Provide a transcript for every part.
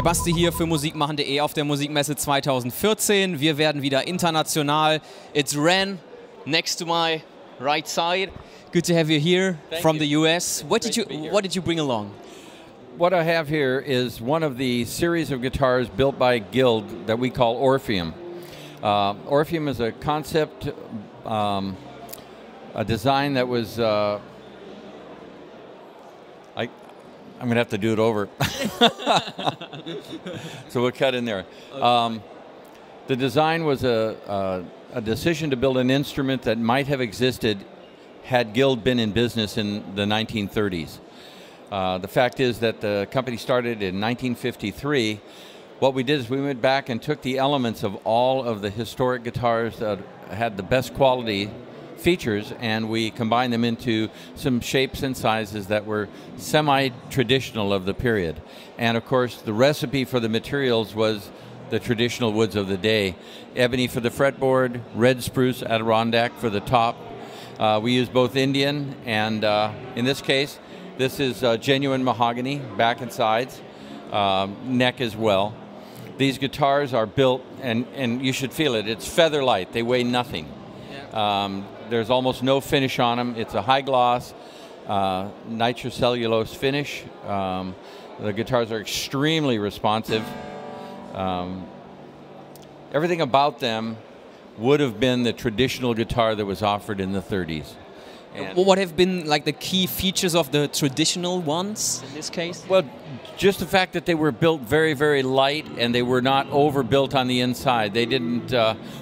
Der Basti hier für musikmachen.de auf der Musikmesse 2014. Wir werden wieder international. It's Ren, next to my right side. Good to have you here from the US. What did you bring along? What I have here is one of the series of guitars built by Guild that we call Orpheum. Orpheum is a concept, a design that was, I'm going to have to do it over. So we'll cut in there. Okay. The design was a decision to build an instrument that might have existed had Guild been in business in the 1930s. The fact is that the company started in 1953. What we did is we went back and took the elements of all of the historic guitars that had the best quality features, and we combined them into some shapes and sizes that were semi-traditional of the period. And of course, the recipe for the materials was the traditional woods of the day. Ebony for the fretboard, red spruce Adirondack for the top. We use both Indian and, in this case, this is genuine mahogany, back and sides, neck as well. These guitars are built, and you should feel it, it's feather light, they weigh nothing. Yeah. There's almost no finish on them. It's a high gloss, nitrocellulose finish. The guitars are extremely responsive. Everything about them would have been the traditional guitar that was offered in the 30s. And what have been like the key features of the traditional ones in this case? Well, just the fact that they were built very, very light and they were not overbuilt on the inside. They didn't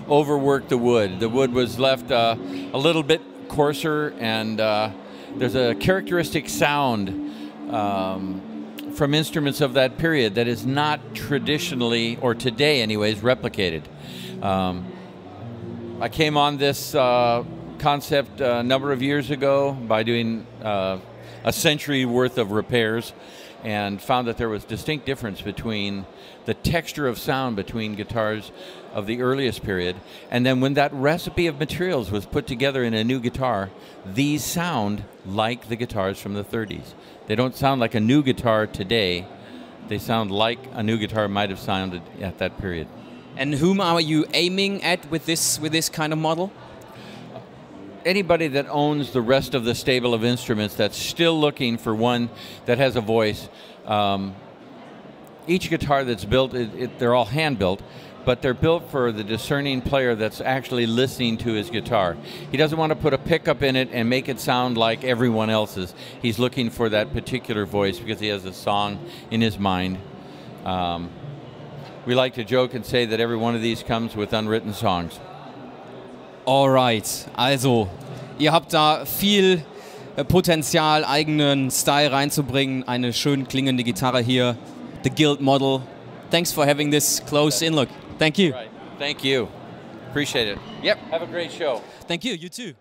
overwork the wood. The wood was left a little bit coarser, and there's a characteristic sound from instruments of that period that is not traditionally, or today anyways, replicated. I came on this concept a number of years ago by doing a century worth of repairs, and found that there was distinct difference between the texture of sound between guitars of the earliest period, and then when that recipe of materials was put together in a new guitar, these sound like the guitars from the 30s. They don't sound like a new guitar today, they sound like a new guitar might have sounded at that period. And whom are you aiming at with this kind of model? Anybody that owns the rest of the stable of instruments that's still looking for one that has a voice. Each guitar that's built, they're all hand-built, but they're built for the discerning player that's actually listening to his guitar. He doesn't want to put a pickup in it and make it sound like everyone else's. He's looking for that particular voice because he has a song in his mind. We like to joke and say that every one of these comes with unwritten songs. Alright, also, ihr habt da viel Potenzial, eigenen Style reinzubringen. Eine schön klingende Gitarre hier, the Guild model. Thanks for having this close-in look. Thank you. Right. Thank you. Appreciate it. Yep. Have a great show. Thank you. You too.